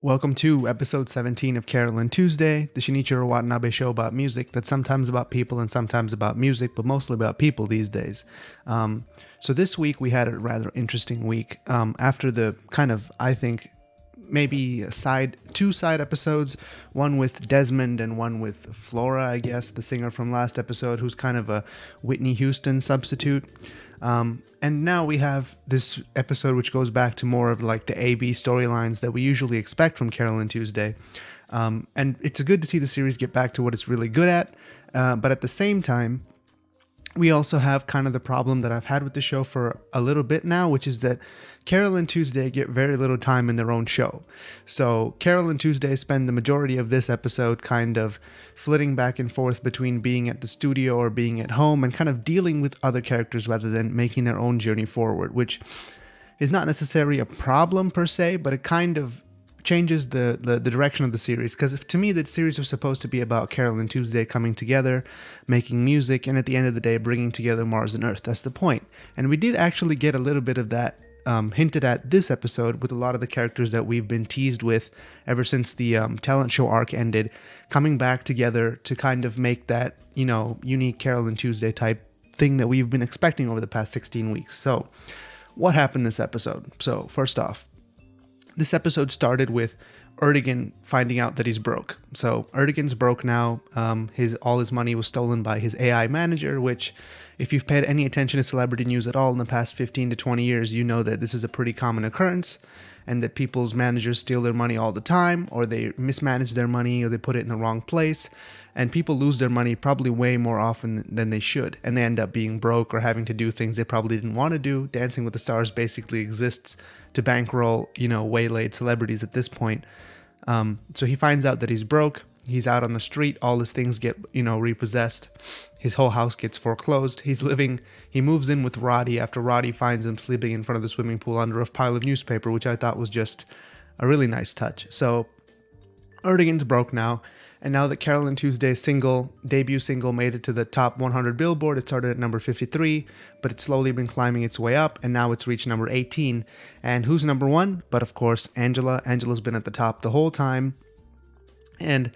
Welcome to episode 17 of Carole Tuesday, the Shinichiro Watanabe show about music that's sometimes about people and sometimes about music, but mostly about people these days. So this week we had a rather interesting week. After the kind of, I think, maybe two side episodes, one with Desmond and one with Flora, I guess, the singer from last episode, who's kind of a Whitney Houston substitute. And now we have this episode which goes back to more of like the A-B storylines that we usually expect from Carole Tuesday. And it's good to see the series get back to what it's really good at. But at the same time, we also have kind of the problem that I've had with the show for a little bit now, which is that Carole Tuesday get very little time in their own show. So Carole Tuesday spend the majority of this episode kind of flitting back and forth between being at the studio or being at home and kind of dealing with other characters rather than making their own journey forward, which is not necessarily a problem per se, but it kind of changes the direction of the series, because to me the series was supposed to be about Carole Tuesday coming together, making music, and at the end of the day bringing together Mars and Earth. That's the point. And we did actually get a little bit of that hinted at this episode with a lot of the characters that we've been teased with ever since the talent show arc ended, coming back together to kind of make that, unique Carole Tuesday type thing that we've been expecting over the past 16 weeks. So what happened this episode? So first off, this episode started with Ertegun finding out that he's broke. So Ertegun's broke now. All his money was stolen by his AI manager, which, if you've paid any attention to celebrity news at all in the past 15 to 20 years, you know that this is a pretty common occurrence, and that people's managers steal their money all the time, or they mismanage their money, or they put it in the wrong place, and people lose their money probably way more often than they should, and they end up being broke or having to do things they probably didn't want to do. Dancing with the Stars basically exists to bankroll, waylaid celebrities at this point. So he finds out that he's broke. He's out on the street. All his things get, repossessed. His whole house gets foreclosed. He moves in with Roddy after Roddy finds him sleeping in front of the swimming pool under a pile of newspaper, which I thought was just a really nice touch. So Ertegun's broke now. And now that Carole Tuesday's debut single made it to the top 100 Billboard, it started at number 53, but it's slowly been climbing its way up, and now it's reached number 18. And who's number one? But of course, Angela. Angela's been at the top the whole time. And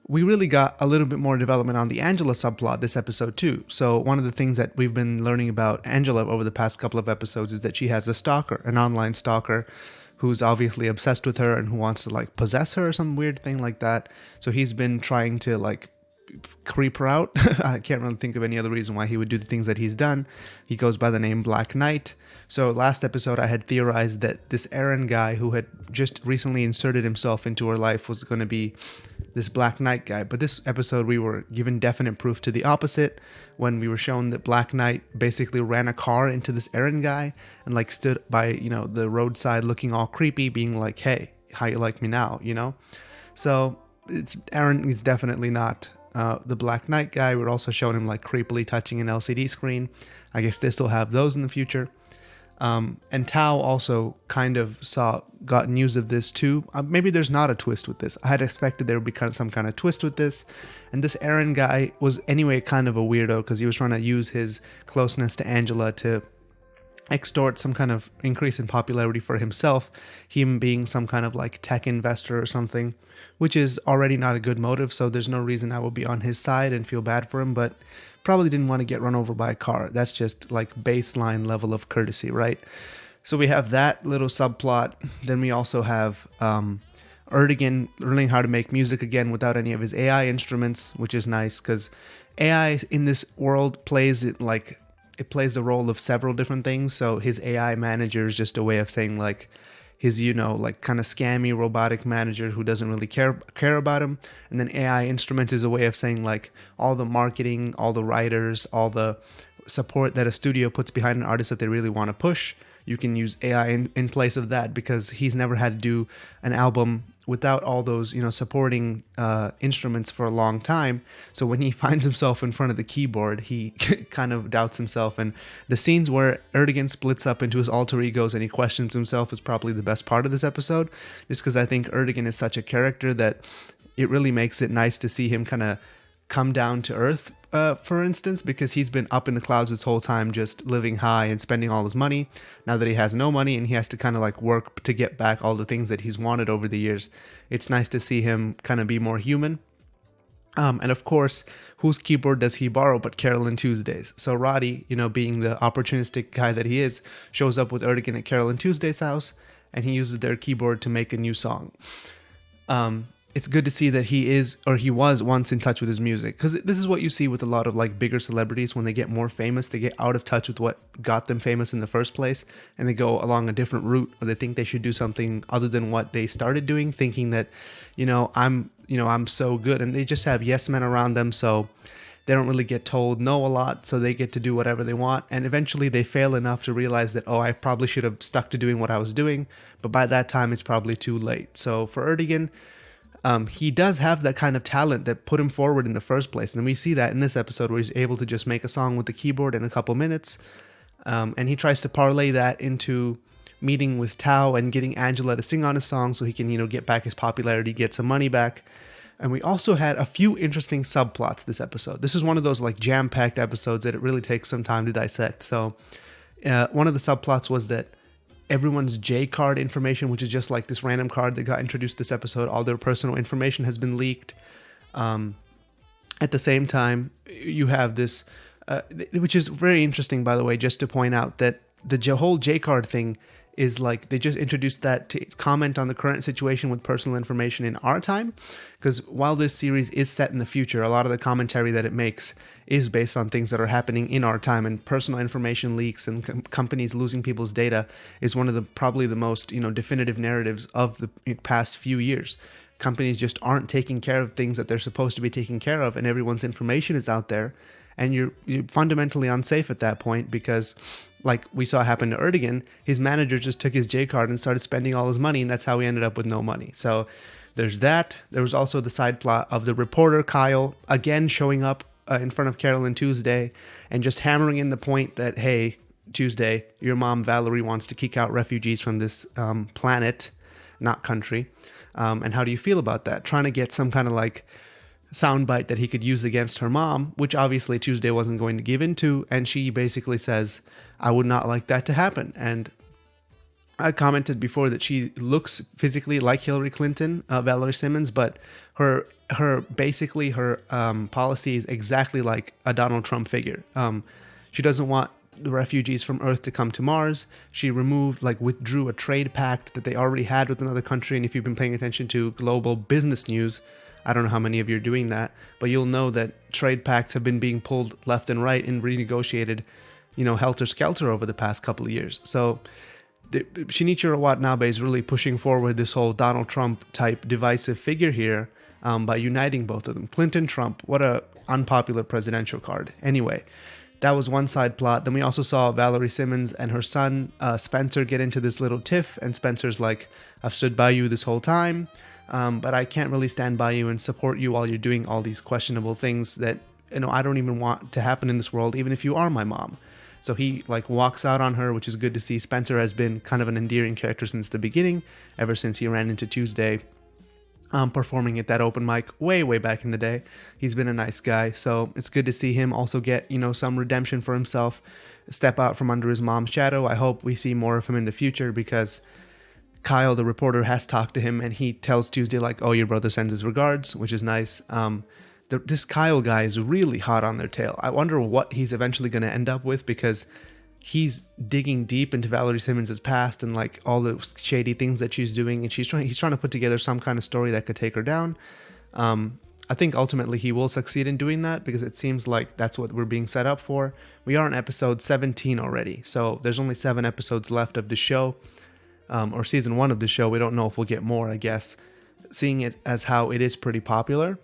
we really got a little bit more development on the Angela subplot this episode too. So one of the things that we've been learning about Angela over the past couple of episodes is that she has a stalker, an online stalker, who's obviously obsessed with her and who wants to possess her or some weird thing like that. So he's been trying to creep her out. I can't really think of any other reason why he would do the things that he's done. He goes by the name Black Knight. So last episode I had theorized that this Aaron guy who had just recently inserted himself into her life was going to be this Black Knight guy. But this episode we were given definite proof to the opposite when we were shown that Black Knight basically ran a car into this Aaron guy and stood by, the roadside looking all creepy, being like, hey, how you like me now, So Aaron is definitely not the Black Knight guy. We're also showing him creepily touching an LCD screen. I guess they still have those in the future. And Tao also kind of got news of this too. Maybe there's not a twist with this. I had expected there would be some kind of twist with this. And this Aaron guy was anyway kind of a weirdo because he was trying to use his closeness to Angela to extort some kind of increase in popularity for himself, him being some kind of tech investor or something, which is already not a good motive, so there's no reason I would be on his side and feel bad for him, but probably didn't want to get run over by a car. That's just baseline level of courtesy, right? So we have that little subplot. Then we also have Ertegun learning how to make music again without any of his AI instruments, which is nice because AI in this world plays it plays the role of several different things. So his AI manager is just a way of saying his, kind of scammy robotic manager who doesn't really care about him. And then AI instrument is a way of saying all the marketing, all the writers, all the support that a studio puts behind an artist that they really want to push. You can use AI in place of that because he's never had to do an album without all those, supporting instruments for a long time. So when he finds himself in front of the keyboard, he kind of doubts himself. And the scenes where Ertegun splits up into his alter egos and he questions himself is probably the best part of this episode, just because I think Ertegun is such a character that it really makes it nice to see him kind of come down to earth, for instance, because he's been up in the clouds this whole time, just living high and spending all his money. Now that he has no money and he has to kind of like work to get back all the things that he's wanted over the years, it's nice to see him kind of be more human. And of course, whose keyboard does he borrow but Carole Tuesday's? So Roddy, being the opportunistic guy that he is, shows up with Ertegun at Carole Tuesday's house, and he uses their keyboard to make a new song. It's good to see that he was once in touch with his music, because this is what you see with a lot of like bigger celebrities. When they get more famous, they get out of touch with what got them famous in the first place, and they go along a different route, or they think they should do something other than what they started doing, thinking that, I'm so good, and they just have yes men around them, so they don't really get told no a lot, so they get to do whatever they want, and eventually they fail enough to realize that, I probably should have stuck to doing what I was doing, but by that time it's probably too late. So for Ertegun, he does have that kind of talent that put him forward in the first place. And we see that in this episode where he's able to just make a song with the keyboard in a couple minutes. And he tries to parlay that into meeting with Tao and getting Angela to sing on his song so he can, get back his popularity, get some money back. And we also had a few interesting subplots this episode. This is one of those like jam-packed episodes that it really takes some time to dissect. So one of the subplots was that everyone's J card information, which is just like this random card that got introduced this episode, all their personal information has been leaked. At the same time, you have this, which is very interesting, by the way, just to point out that the whole J card thing is like they just introduced that to comment on the current situation with personal information in our time. Because while this series is set in the future, a lot of the commentary that it makes is based on things that are happening in our time, and personal information leaks and companies losing people's data is one of the probably the most definitive narratives of the past few years. Companies just aren't taking care of things that they're supposed to be taking care of, and everyone's information is out there, and you're fundamentally unsafe at that point, because like we saw happen to Ertegun, his manager just took his J card and started spending all his money, and that's how he ended up with no money. So there's that. There was also the side plot of the reporter Kyle again showing up in front of Carole Tuesday and just hammering in the point that, hey, Tuesday, your mom Valerie wants to kick out refugees from this planet, not country. And how do you feel about that? Trying to get some kind of like soundbite that he could use against her mom, which obviously Tuesday wasn't going to give into, and she basically says, I would not like that to happen. And I commented before that she looks physically like Hillary Clinton, Valerie Simmons, but her policy is exactly like a Donald Trump figure. She doesn't want the refugees from Earth to come to Mars. She withdrew a trade pact that they already had with another country. And if you've been paying attention to global business news, I don't know how many of you are doing that, but you'll know that trade pacts have been being pulled left and right and renegotiated, helter-skelter over the past couple of years. So Shinichiro Watanabe is really pushing forward this whole Donald Trump type divisive figure here by uniting both of them. Clinton, Trump, what a unpopular presidential card. Anyway, that was one side plot. Then we also saw Valerie Simmons and her son Spencer get into this little tiff, and Spencer's like, I've stood by you this whole time, but I can't really stand by you and support you while you're doing all these questionable things that I don't even want to happen in this world, even if you are my mom. So he walks out on her, which is good to see. Spencer has been kind of an endearing character since the beginning, ever since he ran into Tuesday performing at that open mic way back in the day. He's been a nice guy, so it's good to see him also get some redemption for himself, step out from under his mom's shadow. I hope we see more of him in the future, because Kyle, the reporter, has talked to him, and he tells Tuesday oh, your brother sends his regards, which is nice. This Kyle guy is really hot on their tail. I wonder what he's eventually going to end up with, because he's digging deep into Valerie Simmons' past and all the shady things that she's doing, and he's trying to put together some kind of story that could take her down. I think ultimately he will succeed in doing that, because it seems like that's what we're being set up for. We are on episode 17 already, so there's only 7 episodes left of the show, or season 1 of the show. We don't know if we'll get more, I guess, seeing it as how it is pretty popular.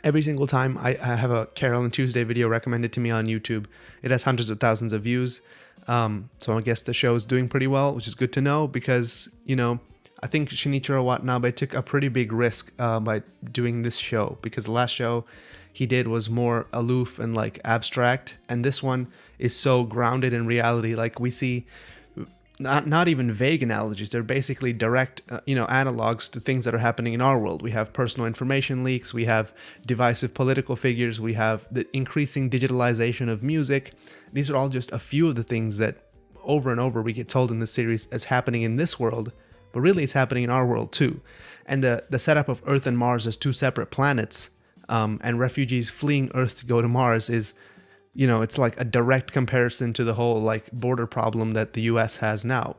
Every single time I have a Carole Tuesday video recommended to me on YouTube, it has hundreds of thousands of views. So I guess the show is doing pretty well, which is good to know, because, I think Shinichiro Watanabe took a pretty big risk by doing this show, because the last show he did was more aloof and abstract, and this one is so grounded in reality. We see not even vague analogies. They're basically direct, analogs to things that are happening in our world. We have personal information leaks. We have divisive political figures. We have the increasing digitalization of music. These are all just a few of the things that over and over we get told in this series as happening in this world, but really it's happening in our world too. And the setup of Earth and Mars as two separate planets, and refugees fleeing Earth to go to Mars is, it's like a direct comparison to the whole like border problem that the US has now.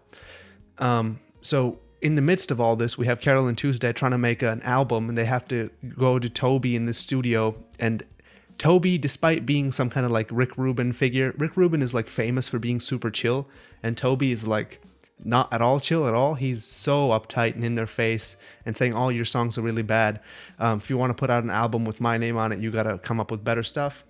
So in the midst of all this, we have Carole and Tuesday trying to make an album, and they have to go to Toby in the studio. And Toby, despite being some kind of like Rick Rubin figure, Rick Rubin is like famous for being super chill, and Toby is like not at all chill at all. He's so uptight and in their face and saying all your songs are really bad. If you want to put out an album with my name on it, you got to come up with better stuff.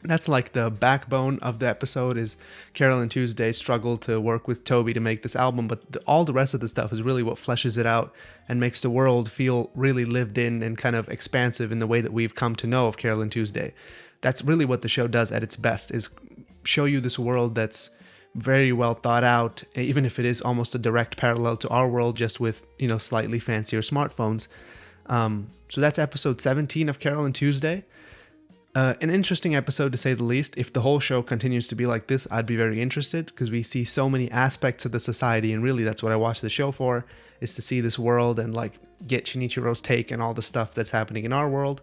That's like the backbone of the episode, is Carole and Tuesday struggle to work with Toby to make this album, but all the rest of the stuff is really what fleshes it out and makes the world feel really lived in and kind of expansive in the way that we've come to know of Carole and Tuesday. That's really what the show does at its best, is show you this world that's very well thought out, even if it is almost a direct parallel to our world, just with, slightly fancier smartphones. So that's episode 17 of Carole and Tuesday. An interesting episode, to say the least. If the whole show continues to be like this, I'd be very interested, because we see so many aspects of the society, and really that's what I watch the show for, is to see this world and like get Shinichiro's take and all the stuff that's happening in our world.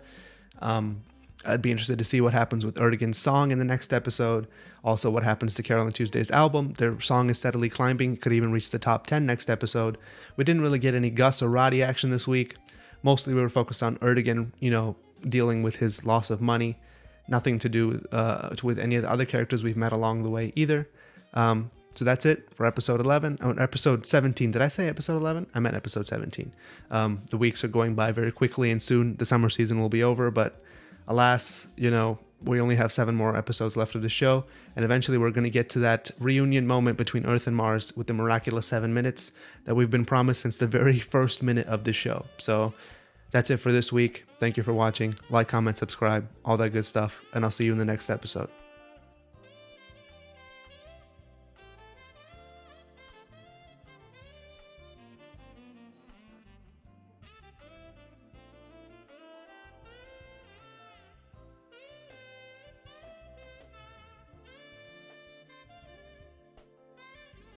I'd be interested to see what happens with Ertegun's song in the next episode. Also, what happens to Carole and Tuesday's album. Their song is steadily climbing. It could even reach the top 10 next episode. We didn't really get any Gus or Roddy action this week. Mostly we were focused on Ertegun, dealing with his loss of money. Nothing to do with any of the other characters we've met along the way either. So that's it for episode 11. Episode 17. Did I say episode 11? I meant episode 17. The weeks are going by very quickly, and soon the summer season will be over. But alas, we only have 7 more episodes left of the show. And eventually we're going to get to that reunion moment between Earth and Mars with the miraculous 7 minutes that we've been promised since the very first minute of the show. So that's it for this week. Thank you for watching. Like, comment, subscribe, all that good stuff. And I'll see you in the next episode.